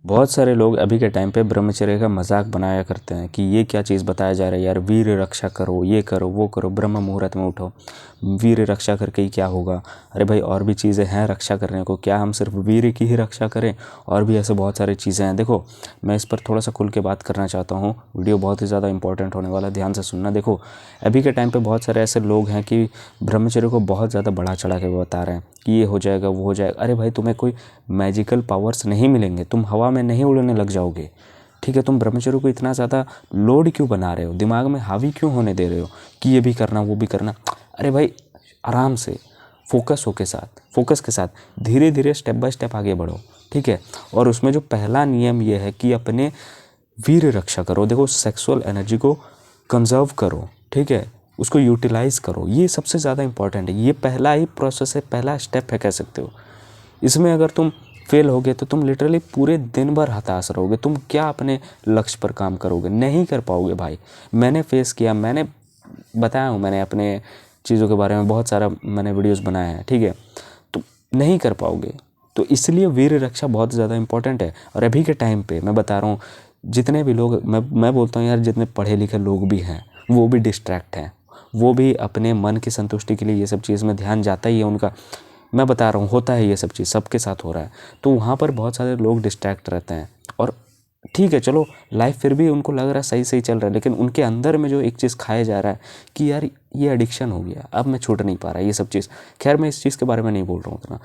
बहुत सारे लोग अभी के टाइम पे ब्रह्मचर्य का मजाक बनाया करते हैं कि ये क्या चीज़ बताया जा रहा है यार, वीर रक्षा करो, ये करो वो करो, ब्रह्म मुहूर्त में उठो, वीर रक्षा करके ही क्या होगा। अरे भाई और भी चीज़ें हैं रक्षा करने को, क्या हम सिर्फ वीर की ही रक्षा करें? और भी ऐसे बहुत सारी चीज़ें हैं। देखो मैं इस पर थोड़ा सा खुल के बात करना चाहता हूँ, वीडियो बहुत ही ज़्यादा इंपॉर्टेंट होने वाला है, ध्यान से सुनना। देखो अभी के टाइम पे बहुत सारे ऐसे लोग हैं कि ब्रह्मचर्य को बहुत ज़्यादा बढ़ा चढ़ा के बता रहे हैं कि ये हो जाएगा वो हो जाएगा। अरे भाई तुम्हें कोई मैजिकल पावर्स नहीं मिलेंगे, तुम हवा में नहीं उड़ने लग जाओगे, ठीक है? तुम ब्रह्मचर्य को इतना ज़्यादा लोड क्यों बना रहे हो, दिमाग में हावी क्यों होने दे रहे हो कि ये भी करना वो भी करना? अरे भाई आराम से फोकस के साथ धीरे धीरे स्टेप बाय स्टेप आगे बढ़ो, ठीक है? और उसमें जो पहला नियम ये है कि अपने वीर रक्षा करो। देखो सेक्सुअल एनर्जी को कंजर्व करो, ठीक है? उसको यूटिलाइज करो, ये सबसे ज़्यादा इंपॉर्टेंट है। ये पहला ही प्रोसेस है, पहला स्टेप है कह सकते हो। इसमें अगर तुम फेल होगे तो तुम लिटरली पूरे दिन भर हताश रहोगे। तुम क्या अपने लक्ष्य पर काम करोगे? नहीं कर पाओगे भाई। मैंने फेस किया, मैंने बताया हूँ, मैंने अपने चीज़ों के बारे में बहुत सारा मैंने वीडियोस बनाया है, ठीक है? तो नहीं कर पाओगे। तो इसलिए वीर रक्षा बहुत ज़्यादा इंपॉर्टेंट है। और अभी के टाइम पे मैं बता रहा हूँ, जितने भी लोग, मैं बोलता हूँ यार, जितने पढ़े लिखे लोग भी हैं वो भी डिस्ट्रैक्ट हैं, वो भी अपने मन की संतुष्टि के लिए ये सब चीज़ में ध्यान जाता ही है उनका। मैं बता रहा हूँ होता है ये सब चीज़, सबके साथ हो रहा है। तो वहाँ पर बहुत सारे लोग डिस्ट्रैक्ट रहते हैं। और ठीक है चलो, लाइफ फिर भी उनको लग रहा है सही सही चल रहा है, लेकिन उनके अंदर में जो एक चीज़ खाया जा रहा है कि यार ये एडिक्शन हो गया, अब मैं छूट नहीं पा रहा ये सब चीज़। खैर मैं इस चीज़ के बारे में नहीं बोल रहा हूँ उतना।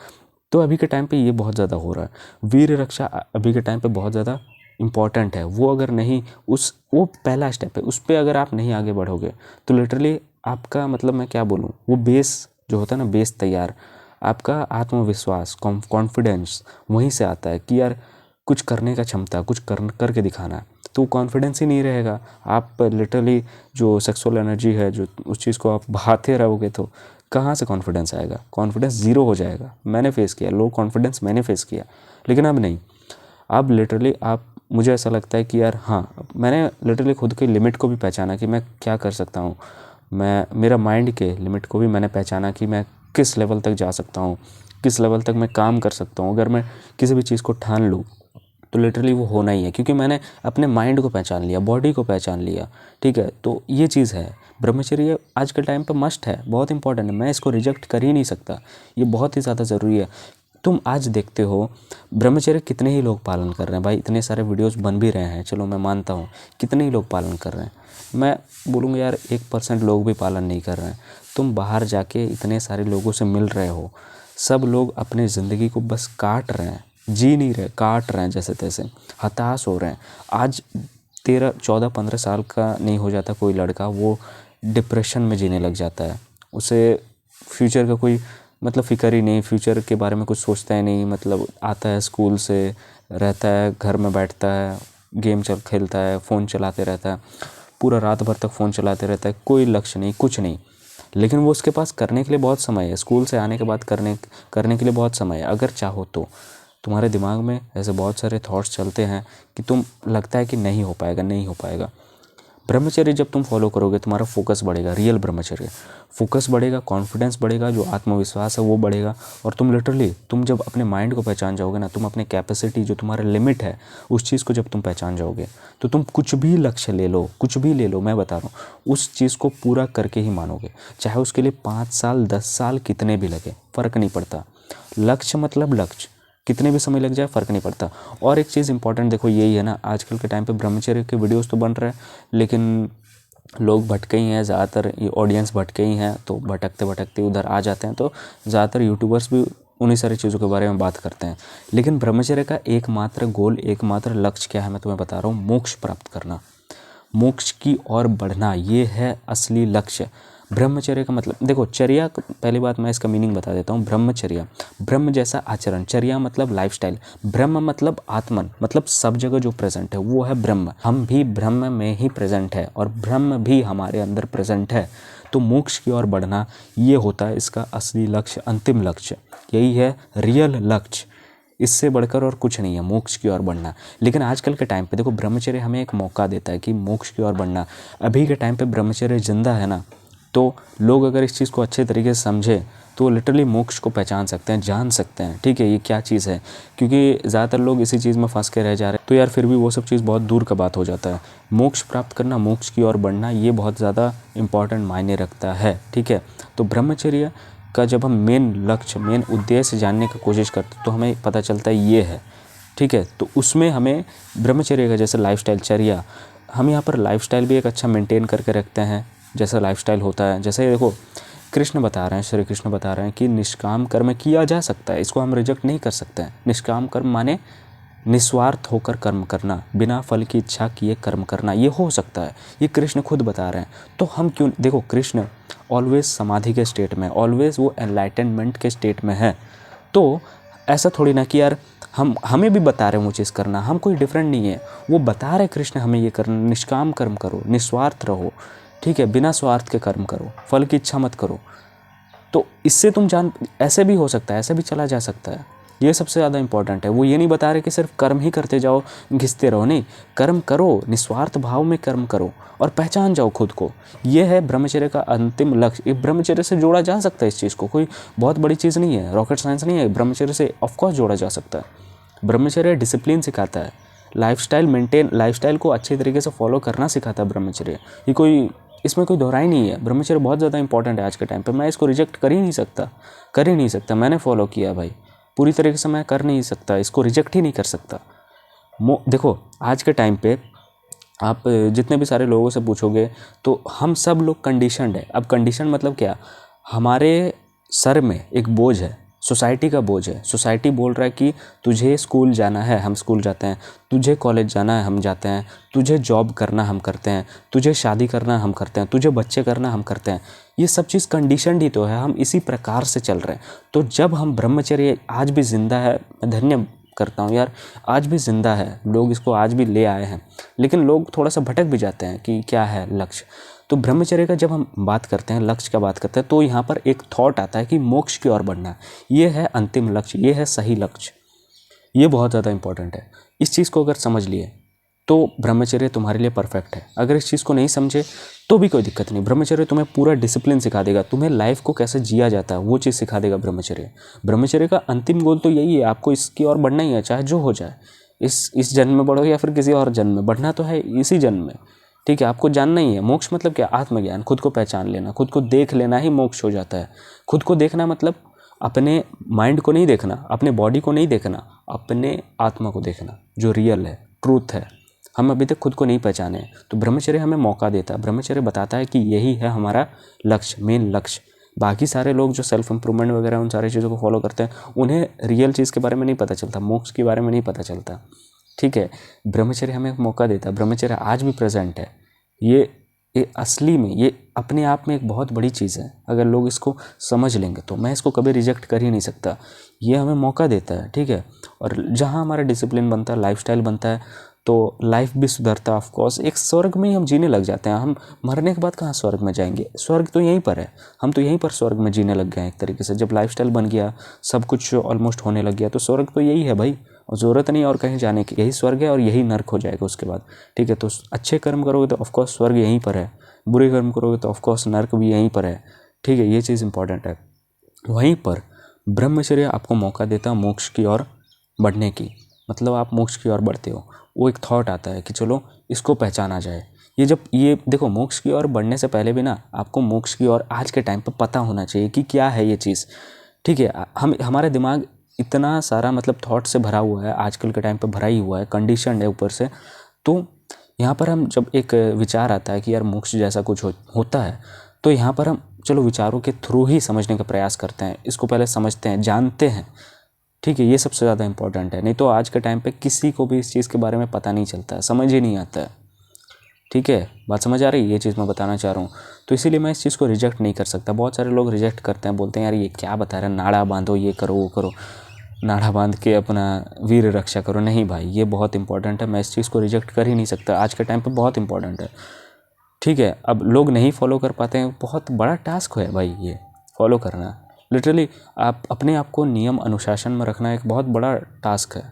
तो अभी के टाइम पे ये बहुत ज़्यादा हो रहा है। वीर रक्षा अभी के टाइम पे बहुत ज़्यादा इम्पॉर्टेंट है। वो अगर नहीं, वो पहला स्टेप है, उस पर अगर आप नहीं आगे बढ़ोगे तो लिटरली आपका, मतलब मैं क्या बोलूँ, वो बेस जो होता है ना, बेस तैयार, आपका आत्मविश्वास, कॉन्फिडेंस वहीं से आता है कि यार कुछ करने का क्षमता, कुछ करके दिखाना है। तो कॉन्फिडेंस ही नहीं रहेगा। आप लिटरली जो सेक्सुअल एनर्जी है, जो उस चीज़ को आप बहाते रहोगे तो कहाँ से कॉन्फिडेंस आएगा? कॉन्फिडेंस ज़ीरो हो जाएगा। मैंने फेस किया लो कॉन्फिडेंस, मैंने फेस किया। लेकिन अब नहीं, अब लिटरली आप, मुझे ऐसा लगता है कि यार हाँ, मैंने लिटरली खुद की लिमिट को भी पहचाना कि मैं क्या कर सकता हूँ। मैं मेरा माइंड के लिमिट को भी मैंने पहचाना कि मैं किस लेवल तक जा सकता हूँ, किस लेवल तक मैं काम कर सकता हूँ। अगर मैं किसी भी चीज़ को ठान लूँ तो लिटरली वो होना ही है, क्योंकि मैंने अपने माइंड को पहचान लिया, बॉडी को पहचान लिया, ठीक है? तो ये चीज़ है। ब्रह्मचर्य आज के टाइम पे मस्ट है, बहुत इंपॉर्टेंट है, मैं इसको रिजेक्ट कर ही नहीं सकता। ये बहुत ही ज़्यादा ज़रूरी है। तुम आज देखते हो ब्रह्मचर्य कितने ही लोग पालन कर रहे हैं भाई, इतने सारे वीडियोस बन भी रहे हैं, चलो मैं मानता हूँ कितने ही लोग पालन कर रहे हैं। मैं बोलूँगा यार 1% लोग भी पालन नहीं कर रहे हैं। तुम बाहर जाके इतने सारे लोगों से मिल रहे हो, सब लोग अपने ज़िंदगी को बस काट रहे हैं, जी नहीं रहे, काट रहे हैं जैसे तैसे, हताश हो रहे हैं। आज 13 14 15 साल का नहीं हो जाता कोई लड़का, वो डिप्रेशन में जीने लग जाता है। उसे फ्यूचर का कोई मतलब फ़िक्र ही नहीं, फ्यूचर के बारे में कुछ सोचता ही नहीं। मतलब आता है स्कूल से, रहता है घर में, बैठता है, गेम खेलता है, फ़ोन चलाते रहता है, पूरा रात भर तक फ़ोन चलाते रहता है, कोई लक्ष्य नहीं, कुछ नहीं। लेकिन वो उसके पास करने के लिए बहुत समय है, स्कूल से आने के बाद करने के लिए बहुत समय है। अगर चाहो तो तुम्हारे दिमाग में ऐसे बहुत सारे थॉट्स चलते हैं कि तुम, लगता है कि नहीं हो पाएगा, नहीं हो पाएगा। ब्रह्मचर्य जब तुम फॉलो करोगे तुम्हारा फोकस बढ़ेगा, रियल ब्रह्मचर्य, फोकस बढ़ेगा, कॉन्फिडेंस बढ़ेगा, जो आत्मविश्वास है वो बढ़ेगा। और तुम लिटरली, तुम जब अपने माइंड को पहचान जाओगे ना, तुम अपने कैपेसिटी, जो तुम्हारा लिमिट है, उस चीज़ को जब तुम पहचान जाओगे तो तुम कुछ भी लक्ष्य ले लो, कुछ भी ले लो, मैं बता रहा हूँ उस चीज़ को पूरा करके ही मानोगे। चाहे उसके लिए 5 साल 10 साल कितने भी लगे, फ़र्क नहीं पड़ता। लक्ष्य मतलब लक्ष्य, कितने भी समय लग जाए फ़र्क नहीं पड़ता। और एक चीज़ इंपॉर्टेंट देखो यही है ना, आजकल के टाइम पे ब्रह्मचर्य के वीडियोस तो बन रहे हैं, लेकिन लोग भटके ही हैं ज़्यादातर, ये ऑडियंस भटके ही हैं, तो भटकते भटकते उधर आ जाते हैं। तो ज़्यादातर यूट्यूबर्स भी उन्हीं सारी चीज़ों के बारे में बात करते हैं। लेकिन ब्रह्मचर्य का एकमात्र गोल, एकमात्र लक्ष्य क्या है, मैं तुम्हें बता रहा हूँ, मोक्ष प्राप्त करना, मोक्ष की ओर बढ़ना, ये है असली लक्ष्य। ब्रह्मचर्य का मतलब देखो, चर्या, पहली बात मैं इसका मीनिंग बता देता हूँ। ब्रह्मचर्या, ब्रह्म जैसा आचरण, चर्या मतलब लाइफस्टाइल, ब्रह्म मतलब आत्मन, मतलब सब जगह जो प्रेजेंट है वो है ब्रह्म। हम भी ब्रह्म में ही प्रेजेंट है और ब्रह्म भी हमारे अंदर प्रेजेंट है। तो मोक्ष की ओर बढ़ना, ये होता है इसका असली लक्ष्य, अंतिम लक्ष्य, यही है रियल लक्ष्य। इससे बढ़कर और कुछ नहीं है मोक्ष की ओर बढ़ना। लेकिन आजकल के टाइम पे देखो, ब्रह्मचर्य हमें एक मौका देता है कि मोक्ष की ओर बढ़ना। अभी के टाइम पे ब्रह्मचर्य जिंदा है ना, तो लोग अगर इस चीज़ को अच्छे तरीके से समझे तो लिटरली मोक्ष को पहचान सकते हैं, जान सकते हैं, ठीक है, ये क्या चीज़ है। क्योंकि ज़्यादातर लोग इसी चीज़ में फंस के रह जा रहे हैं, तो यार फिर भी वो सब चीज़ बहुत दूर का बात हो जाता है। मोक्ष प्राप्त करना, मोक्ष की ओर बढ़ना, ये बहुत ज़्यादा इंपॉर्टेंट मायने रखता है, ठीक है। तो ब्रह्मचर्य का जब हम मेन लक्ष्य, मेन उद्देश्य जानने की कोशिश करते तो हमें पता चलता है ये है, ठीक है। तो उसमें हमें ब्रह्मचर्य का जैसे लाइफस्टाइल, चर्या, हम यहाँ पर लाइफस्टाइल भी एक अच्छा मेंटेन करके रखते हैं, जैसा लाइफस्टाइल होता है। जैसे देखो कृष्ण बता रहे हैं, श्री कृष्ण बता रहे हैं कि निष्काम कर्म किया जा सकता है, इसको हम रिजेक्ट नहीं कर सकते हैं। निष्काम कर्म माने निस्वार्थ होकर कर्म करना, बिना फल की इच्छा किए कर्म करना, ये हो सकता है, ये कृष्ण खुद बता रहे हैं। तो हम क्यों, देखो कृष्ण ऑलवेज समाधि के स्टेट में, ऑलवेज वो एनलाइटनमेंट के स्टेट में है। तो ऐसा थोड़ी ना कि यार हमें भी बता रहे हैं वो चीज़ करना, हम कोई डिफरेंट नहीं है, वो बता रहे कृष्ण हमें ये करना, निष्काम कर्म करो, निस्वार्थ रहो, ठीक है, बिना स्वार्थ के कर्म करो, फल की इच्छा मत करो। तो इससे तुम जान, ऐसे भी हो सकता है, ऐसे भी चला जा सकता है, ये सबसे ज़्यादा इंपॉर्टेंट है। वो ये नहीं बता रहे कि सिर्फ कर्म ही करते जाओ, घिसते रहो, नहीं, कर्म करो, निस्वार्थ भाव में कर्म करो और पहचान जाओ खुद को। ये है ब्रह्मचर्य का अंतिम लक्ष्य। ये ब्रह्मचर्य से जोड़ा जा सकता है, इस चीज़ को कोई बहुत बड़ी चीज़ नहीं है, रॉकेट साइंस नहीं है, ब्रह्मचर्य से ऑफकोर्स जोड़ा जा सकता है। ब्रह्मचर्य डिसिप्लिन सिखाता है, लाइफस्टाइल को अच्छे तरीके से फॉलो करना सिखाता है ब्रह्मचर्य। ये कोई, इसमें कोई दोहराई नहीं है, ब्रह्मचर्य बहुत ज़्यादा इंपॉर्टेंट है आज के टाइम पे। मैं इसको रिजेक्ट कर ही नहीं सकता। मैंने फॉलो किया भाई, पूरी तरीके से मैं कर नहीं सकता, इसको रिजेक्ट ही नहीं कर सकता। देखो आज के टाइम पे आप जितने भी सारे लोगों से पूछोगे तो हम सब लोग कंडीशनड है। अब कंडीशन मतलब क्या, हमारे सर में एक बोझ है, सोसाइटी का बोझ है। सोसाइटी बोल रहा है कि तुझे स्कूल जाना है, हम स्कूल जाते हैं, तुझे कॉलेज जाना है, हम जाते हैं, तुझे जॉब करना हम करते हैं, तुझे शादी करना हम करते हैं, तुझे बच्चे करना हम करते हैं। ये सब चीज़ कंडीशनड ही तो है, हम इसी प्रकार से चल रहे हैं। तो जब हम ब्रह्मचर्य आज भी जिंदा है, मैं धन्य करता हूँ यार, आज भी जिंदा है, लोग इसको आज भी ले आए हैं, लेकिन लोग थोड़ा सा भटक भी जाते हैं कि क्या है लक्ष्य। तो ब्रह्मचर्य का जब हम बात करते हैं, लक्ष्य का बात करते हैं, तो यहाँ पर एक थॉट आता है कि मोक्ष की ओर बढ़ना, ये है अंतिम लक्ष्य, ये है सही लक्ष्य। ये बहुत ज़्यादा इंपॉर्टेंट है। इस चीज़ को अगर समझ लिए तो ब्रह्मचर्य तुम्हारे लिए परफेक्ट है। अगर इस चीज़ को नहीं समझे तो भी कोई दिक्कत नहीं, ब्रह्मचर्य तुम्हें पूरा डिसिप्लिन सिखा देगा, तुम्हें लाइफ को कैसे जिया जाता है वो चीज़ सिखा देगा ब्रह्मचर्य। ब्रह्मचर्य का अंतिम गोल तो यही है, आपको इसकी ओर बढ़ना ही है, चाहे जो हो जाए। इस जन्म में बढ़ो या फिर किसी और जन्म में, बढ़ना तो है इसी जन्म में, ठीक है। आपको जानना ही है। मोक्ष मतलब क्या, आत्मज्ञान, खुद को पहचान लेना, खुद को देख लेना ही मोक्ष हो जाता है। खुद को देखना मतलब अपने माइंड को नहीं देखना, अपने बॉडी को नहीं देखना, अपने आत्मा को देखना, जो रियल है, ट्रूथ है। हम अभी तक खुद को नहीं पहचाने, तो ब्रह्मचर्य हमें मौका देता है। ब्रह्मचर्य बताता है कि यही है हमारा लक्ष्य, मेन लक्ष्य। बाकी सारे लोग जो सेल्फ इंप्रूवमेंट वगैरह उन सारी चीज़ों को फॉलो करते हैं, उन्हें रियल चीज़ के बारे में नहीं पता चलता, मोक्ष के बारे में नहीं पता चलता, ठीक है। ब्रह्मचर्य हमें एक मौका देता है। ब्रह्मचर्य आज भी प्रेजेंट है। ये असली में, ये अपने आप में एक बहुत बड़ी चीज़ है। अगर लोग इसको समझ लेंगे तो मैं इसको कभी रिजेक्ट कर ही नहीं सकता। ये हमें मौका देता है, ठीक है। और जहाँ हमारा डिसिप्लिन बनता है, लाइफस्टाइल बनता है, तो लाइफ भी सुधरता है। ऑफकोर्स एक स्वर्ग में ही हम जीने लग जाते हैं। हम मरने के बाद कहाँ स्वर्ग में जाएंगे, स्वर्ग तो यहीं पर है। हम तो यहीं पर स्वर्ग में जीने लग गए हैं एक तरीके से। जब लाइफस्टाइल बन गया, सब कुछ ऑलमोस्ट होने लग गया, तो स्वर्ग तो यही है भाई, और ज़रूरत नहीं और कहीं जाने की। यही स्वर्ग है और यही नर्क हो जाएगा उसके बाद, ठीक है। तो अच्छे कर्म करोगे तो ऑफकोर्स स्वर्ग यहीं पर है, बुरे कर्म करोगे तो ऑफकोर्स नर्क भी यहीं पर है, ठीक है। ये चीज़ इंपॉर्टेंट है। वहीं पर ब्रह्मचर्य आपको मौका देता है मोक्ष की ओर बढ़ने की, मतलब आप मोक्ष की ओर बढ़ते हो। वो एक थॉट आता है कि चलो इसको पहचाना जाए। ये देखो, मोक्ष की ओर बढ़ने से पहले भी ना आपको मोक्ष की ओर आज के टाइम पर पता होना चाहिए कि क्या है ये चीज़, ठीक है। हमारा दिमाग इतना सारा मतलब थॉट से भरा हुआ है, आजकल के टाइम पे भरा ही हुआ है, कंडीशन है ऊपर से। तो यहाँ पर हम जब एक विचार आता है कि यार मोक्ष जैसा कुछ होता है, तो यहाँ पर हम चलो विचारों के थ्रू ही समझने का प्रयास करते हैं, इसको पहले समझते हैं, जानते हैं, ठीक है। ये सबसे ज़्यादा इंपॉर्टेंट है। नहीं तो आज के टाइम पे किसी को भी इस चीज़ के बारे में पता नहीं चलता है, समझ ही नहीं आता है, ठीक है। बात समझ आ रही है, ये चीज़ मैं बताना चाह रहा हूँ। तो इसीलिए मैं इस चीज़ को रिजेक्ट नहीं कर सकता। बहुत सारे लोग रिजेक्ट करते हैं, बोलते हैं यार ये क्या बता रहे हैं, नाड़ा बांधो, ये करो वो करो, नाड़ा बांध के अपना वीर रक्षा करो। नहीं भाई, ये बहुत इंपॉर्टेंट है, मैं इस चीज़ को रिजेक्ट कर ही नहीं सकता। आज के टाइम पे बहुत इंपॉर्टेंट है, ठीक है। अब लोग नहीं फॉलो कर पाते हैं, बहुत बड़ा टास्क है भाई ये फॉलो करना। लिटरली आप अपने आप को नियम अनुशासन में रखना एक बहुत बड़ा टास्क है,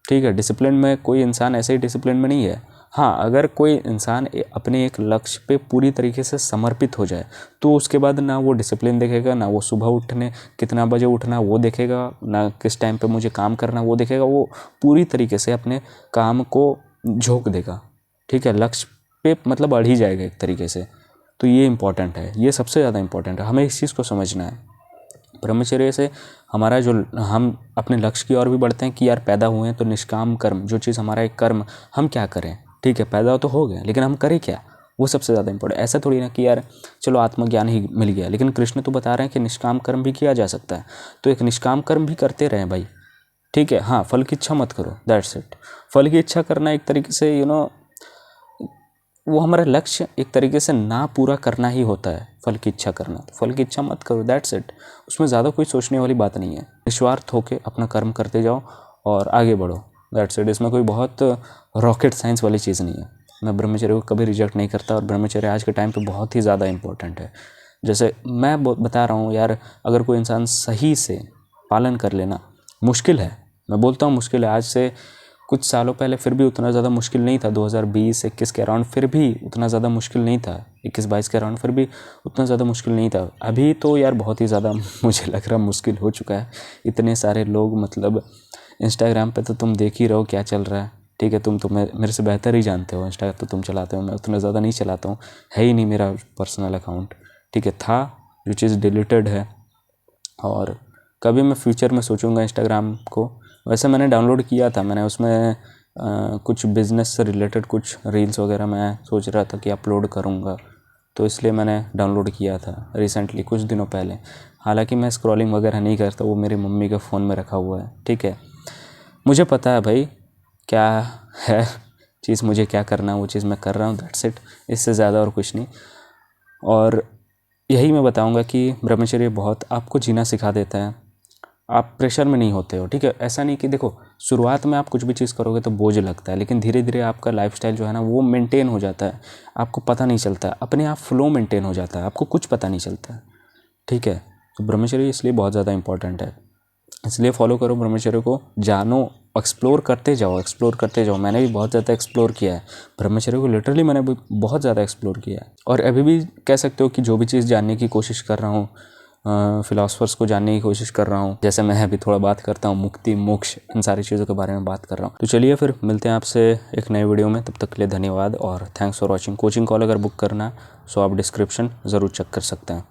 ठीक है। डिसिप्लिन में कोई इंसान ऐसे ही डिसिप्लिन में नहीं है। हाँ, अगर कोई इंसान अपने एक लक्ष्य पे पूरी तरीके से समर्पित हो जाए तो उसके बाद ना वो डिसिप्लिन देखेगा, ना वो सुबह उठने कितना बजे उठना वो देखेगा, ना किस टाइम पे मुझे काम करना वो देखेगा। वो पूरी तरीके से अपने काम को झोंक देगा, ठीक है, लक्ष्य पे मतलब अड़ ही जाएगा एक तरीके से। तो ये इम्पॉर्टेंट है, ये सबसे ज़्यादा इम्पॉर्टेंट है, हमें इस चीज़ को समझना है। ब्रह्मचर्य से हमारा जो हम अपने लक्ष्य की ओर भी बढ़ते हैं कि यार पैदा हुए हैं तो निष्काम कर्म, जो चीज़ हमारा एक कर्म, हम क्या करें, ठीक है, पैदा तो हो गया लेकिन हम करें क्या, वो सबसे ज़्यादा इंपॉर्टेंट। ऐसा थोड़ी ना कि यार चलो आत्मज्ञान ही मिल गया, लेकिन कृष्ण तो बता रहे हैं कि निष्काम कर्म भी किया जा सकता है। तो एक निष्काम कर्म भी करते रहें भाई, ठीक है। हाँ, फल की इच्छा मत करो, दैट्स इट। फल की इच्छा करना एक तरीके से वो हमारा लक्ष्य एक तरीके से ना पूरा करना ही होता है, फल की इच्छा करना। तो फल की इच्छा मत करो, दैट्स इट। उसमें ज़्यादा कोई सोचने वाली बात नहीं है। निस्वार्थ होकर अपना कर्म करते जाओ और आगे बढ़ो, दैट्स इट। इसमें कोई बहुत रॉकेट साइंस वाली चीज़ नहीं है। मैं ब्रह्मचर्य को कभी रिजेक्ट नहीं करता और ब्रह्मचर्य आज के टाइम पे बहुत ही ज़्यादा इंपॉर्टेंट है। जैसे मैं बता रहा हूँ यार, अगर कोई इंसान सही से पालन कर लेना, मुश्किल है, मैं बोलता हूँ मुश्किल है। आज से कुछ सालों पहले फिर भी उतना ज़्यादा मुश्किल नहीं था, 2020-21 के अराउंड फिर भी उतना ज़्यादा मुश्किल नहीं था, 21-22 के अराउंड फिर भी उतना ज़्यादा मुश्किल नहीं था। अभी तो यार बहुत ही ज़्यादा मुझे लग रहा मुश्किल हो चुका है। इतने सारे लोग, मतलब इंस्टाग्राम पे तो तुम देख ही रहो क्या चल रहा है, ठीक है। तुम तो मेरे से बेहतर ही जानते हो, इंस्टाग्राम तो तुम चलाते हो, मैं उतना ज़्यादा नहीं चलाता हूँ, है ही नहीं मेरा पर्सनल अकाउंट, ठीक है। था जो चीज़ डिलीटेड है, और कभी मैं फ्यूचर में सोचूंगा इंस्टाग्राम को। वैसे मैंने डाउनलोड किया था, मैंने उसमें कुछ बिज़नेस से रिलेटेड कुछ रील्स वगैरह मैं सोच रहा था कि अपलोड करूँगा, तो इसलिए मैंने डाउनलोड किया था रिसेंटली, कुछ दिनों पहले। हालांकि मैं स्क्रॉलिंग वगैरह नहीं करता, वो मेरी मम्मी के फ़ोन में रखा हुआ है, ठीक है। मुझे पता है भाई क्या है चीज़, मुझे क्या करना है वो चीज़ मैं कर रहा हूँ, दैट्स इट। इससे ज़्यादा और कुछ नहीं। और यही मैं बताऊँगा कि ब्रह्मचर्य बहुत आपको जीना सिखा देता है। आप प्रेशर में नहीं होते हो, ठीक है। ऐसा नहीं कि देखो शुरुआत में आप कुछ भी चीज़ करोगे तो बोझ लगता है, लेकिन धीरे धीरे आपका लाइफस्टाइल जो है ना वो मेंटेन हो जाता है, आपको पता नहीं चलता, अपने आप फ्लो मेंटेन हो जाता है, आपको कुछ पता नहीं चलता है, ठीक है। तो ब्रह्मचर्य इसलिए बहुत ज़्यादा इंपॉर्टेंट है, इसलिए फॉलो करो ब्रह्मचर्य को, जानो, एक्सप्लोर करते जाओ, एक्सप्लोर करते जाओ। मैंने भी बहुत ज़्यादा एक्सप्लोर किया है ब्रह्मचर्य को, लिटरली मैंने भी बहुत ज़्यादा एक्सप्लोर किया है। और अभी भी कह सकते हो कि जो भी चीज़ जानने की कोशिश कर रहा हूँ, फिलासफर्स को जानने की कोशिश कर रहा हूँ, जैसे मैं अभी थोड़ा बात करता हूँ मुक्ति, मोक्ष, इन सारी चीज़ों के बारे में बात कर रहा हूँ। तो चलिए फिर मिलते हैं आपसे एक नए वीडियो में, तब तक के लिए धन्यवाद और thanks for watching. Coaching call अगर बुक करना है सो आप डिस्क्रिप्शन ज़रूर चेक कर सकते हैं।